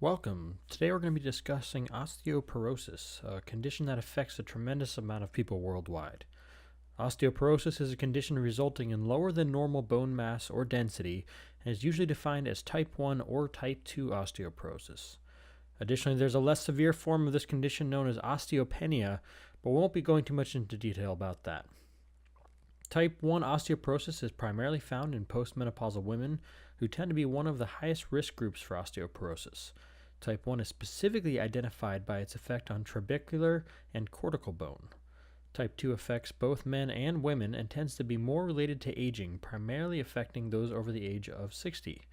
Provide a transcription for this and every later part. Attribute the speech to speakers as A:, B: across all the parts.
A: Welcome. Today we're going to be discussing osteoporosis, a condition that affects a tremendous amount of people worldwide. Osteoporosis is a condition resulting in lower than normal bone mass or density and is usually defined as type 1 or type 2 osteoporosis. Additionally, there's a less severe form of this condition known as osteopenia, but we won't be going too much into detail about that. Type 1 osteoporosis is primarily found in postmenopausal women who tend to be one of the highest risk groups for osteoporosis. Type 1 is specifically identified by its effect on trabecular and cortical bone. Type 2 affects both men and women and tends to be more related to aging, primarily affecting those over the age of 60.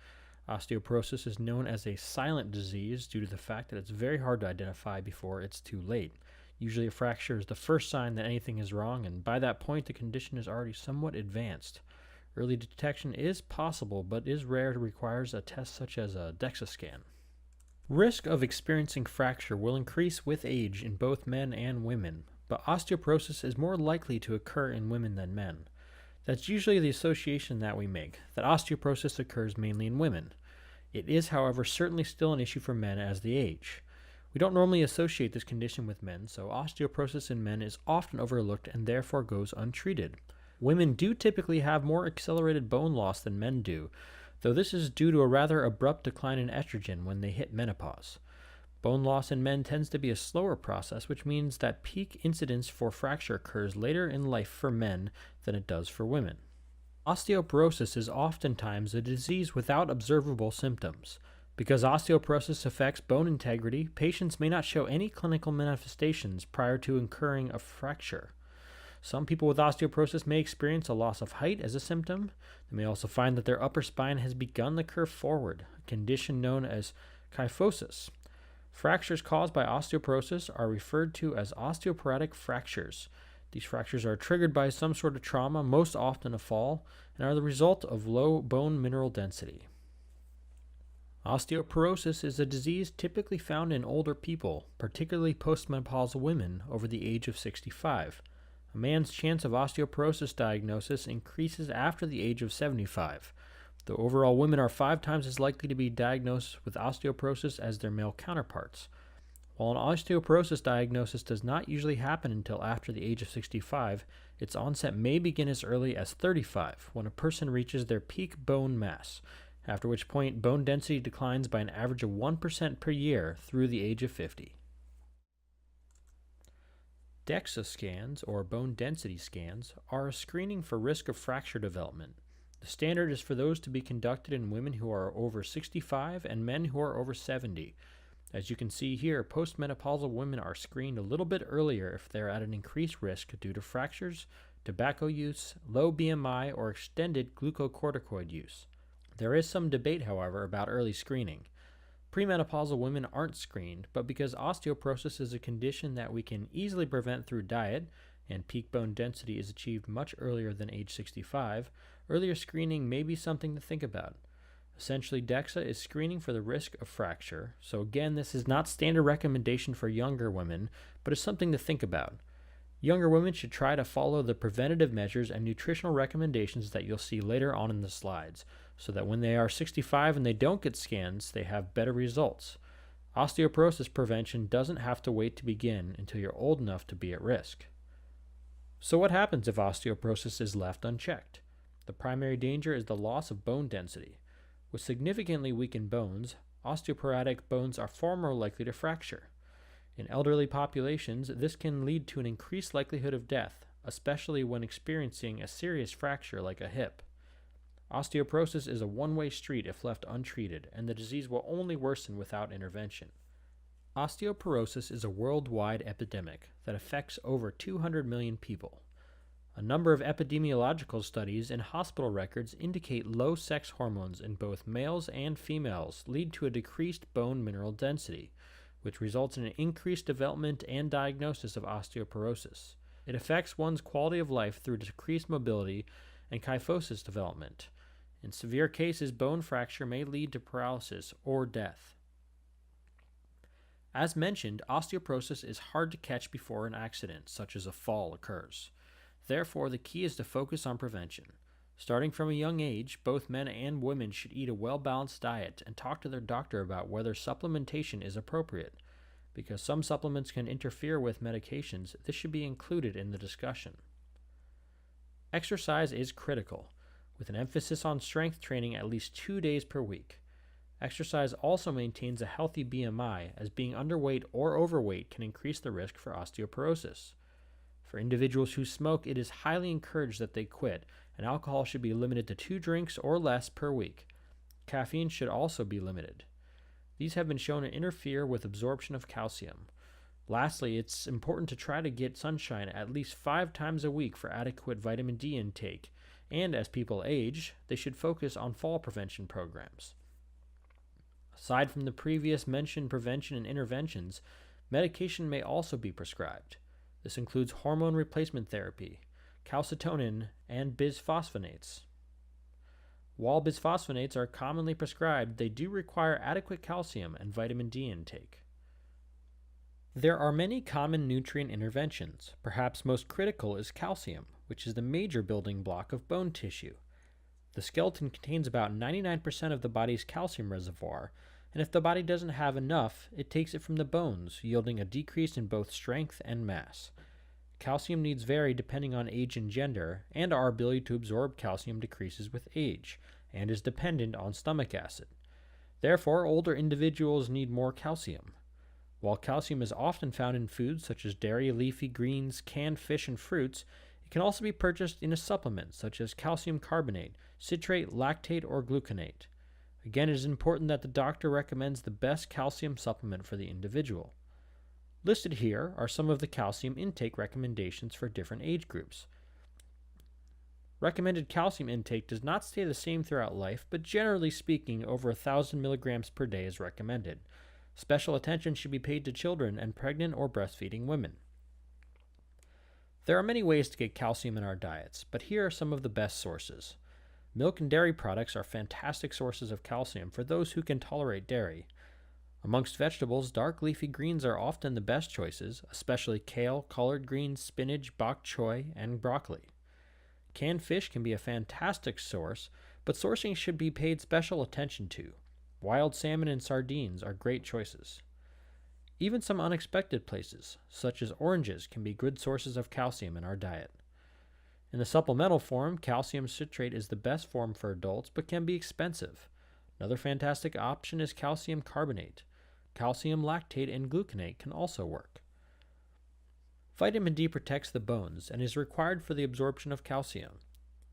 A: Osteoporosis is known as a silent disease due to the fact that it's very hard to identify before it's too late. Usually a fracture is the first sign that anything is wrong, and by that point the condition is already somewhat advanced. Early detection is possible, but is rare and requires a test such as a DEXA scan. Risk of experiencing fracture will increase with age in both men and women, but osteoporosis is more likely to occur in women than men. That's usually the association that we make, that osteoporosis occurs mainly in women. It is, however, certainly still an issue for men as they age. We don't normally associate this condition with men, so osteoporosis in men is often overlooked and therefore goes untreated. Women do typically have more accelerated bone loss than men do, though this is due to a rather abrupt decline in estrogen when they hit menopause. Bone loss in men tends to be a slower process, which means that peak incidence for fracture occurs later in life for men than it does for women. Osteoporosis is oftentimes a disease without observable symptoms. Because osteoporosis affects bone integrity, patients may not show any clinical manifestations prior to incurring a fracture. Some people with osteoporosis may experience a loss of height as a symptom. They may also find that their upper spine has begun to curve forward, a condition known as kyphosis. Fractures caused by osteoporosis are referred to as osteoporotic fractures. These fractures are triggered by some sort of trauma, most often a fall, and are the result of low bone mineral density. Osteoporosis is a disease typically found in older people, particularly postmenopausal women over the age of 65. A man's chance of osteoporosis diagnosis increases after the age of 75, though overall women are 5 times as likely to be diagnosed with osteoporosis as their male counterparts. While an osteoporosis diagnosis does not usually happen until after the age of 65, its onset may begin as early as 35, when a person reaches their peak bone mass, after which point bone density declines by an average of 1% per year through the age of 50. DEXA scans, or bone density scans, are a screening for risk of fracture development. The standard is for those to be conducted in women who are over 65 and men who are over 70. As you can see here, postmenopausal women are screened a little bit earlier if they are at an increased risk due to fractures, tobacco use, low BMI, or extended glucocorticoid use. There is some debate, however, about early screening. Premenopausal women aren't screened, but because osteoporosis is a condition that we can easily prevent through diet, and peak bone density is achieved much earlier than age 65, earlier screening may be something to think about. Essentially, DEXA is screening for the risk of fracture, so again, this is not standard recommendation for younger women, but is something to think about. Younger women should try to follow the preventative measures and nutritional recommendations that you'll see later on in the slides, so that when they are 65 and they don't get scans, they have better results. Osteoporosis prevention doesn't have to wait to begin until you're old enough to be at risk. So what happens if osteoporosis is left unchecked? The primary danger is the loss of bone density. With significantly weakened bones, osteoporotic bones are far more likely to fracture. In elderly populations, this can lead to an increased likelihood of death, especially when experiencing a serious fracture like a hip. Osteoporosis is a one-way street if left untreated, and the disease will only worsen without intervention. Osteoporosis is a worldwide epidemic that affects over 200 million people. A number of epidemiological studies and hospital records indicate low sex hormones in both males and females lead to a decreased bone mineral density, which results in an increased development and diagnosis of osteoporosis. It affects one's quality of life through decreased mobility and kyphosis development. In severe cases, bone fracture may lead to paralysis or death. As mentioned, osteoporosis is hard to catch before an accident, such as a fall, occurs. Therefore, the key is to focus on prevention. Starting from a young age, both men and women should eat a well-balanced diet and talk to their doctor about whether supplementation is appropriate. Because some supplements can interfere with medications, this should be included in the discussion. Exercise is critical, with an emphasis on strength training at least 2 days per week. Exercise also maintains a healthy BMI, as being underweight or overweight can increase the risk for osteoporosis. For individuals who smoke, it is highly encouraged that they quit, and alcohol should be limited to 2 drinks or less per week. Caffeine should also be limited. These have been shown to interfere with absorption of calcium. Lastly, it's important to try to get sunshine at least 5 times a week for adequate vitamin D intake, and as people age, they should focus on fall prevention programs. Aside from the previous mentioned prevention and interventions, medication may also be prescribed. This includes hormone replacement therapy, calcitonin, and bisphosphonates. While bisphosphonates are commonly prescribed, they do require adequate calcium and vitamin D intake. There are many common nutrient interventions. Perhaps most critical is calcium, which is the major building block of bone tissue. The skeleton contains about 99% of the body's calcium reservoir, and if the body doesn't have enough, it takes it from the bones, yielding a decrease in both strength and mass. Calcium needs vary depending on age and gender, and our ability to absorb calcium decreases with age, and is dependent on stomach acid. Therefore, older individuals need more calcium. While calcium is often found in foods such as dairy, leafy greens, canned fish, and fruits, it can also be purchased in a supplement such as calcium carbonate, citrate, lactate, or gluconate. Again, it is important that the doctor recommends the best calcium supplement for the individual. Listed here are some of the calcium intake recommendations for different age groups. Recommended calcium intake does not stay the same throughout life, but generally speaking, over 1,000 milligrams per day is recommended. Special attention should be paid to children and pregnant or breastfeeding women. There are many ways to get calcium in our diets, but here are some of the best sources. Milk and dairy products are fantastic sources of calcium for those who can tolerate dairy. Amongst vegetables, dark leafy greens are often the best choices, especially kale, collard greens, spinach, bok choy, and broccoli. Canned fish can be a fantastic source, but sourcing should be paid special attention to. Wild salmon and sardines are great choices. Even some unexpected places, such as oranges, can be good sources of calcium in our diet. In the supplemental form, calcium citrate is the best form for adults, but can be expensive. Another fantastic option is calcium carbonate. Calcium lactate and gluconate can also work. Vitamin D protects the bones and is required for the absorption of calcium.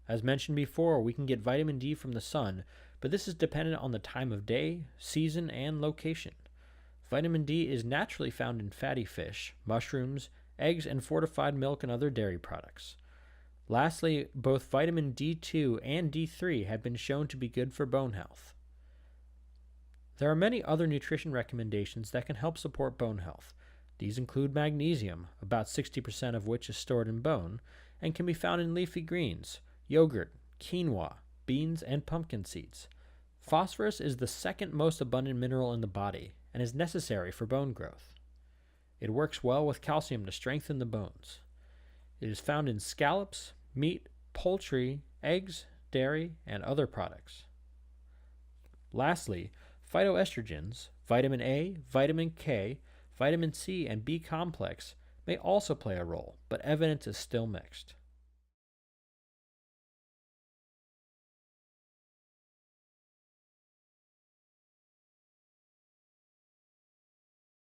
A: As mentioned before, we can get vitamin D from the sun, but this is dependent on the time of day, season, and location. Vitamin D is naturally found in fatty fish, mushrooms, eggs, and fortified milk and other dairy products. Lastly, both vitamin D2 and D3 have been shown to be good for bone health. There are many other nutrition recommendations that can help support bone health. These include magnesium, about 60% of which is stored in bone, and can be found in leafy greens, yogurt, quinoa, beans, and pumpkin seeds. Phosphorus is the second most abundant mineral in the body and is necessary for bone growth. It works well with calcium to strengthen the bones. It is found in scallops, meat, poultry, eggs, dairy, and other products. Lastly, phytoestrogens, vitamin A, vitamin K, vitamin C, and B complex may also play a role, but evidence is still mixed.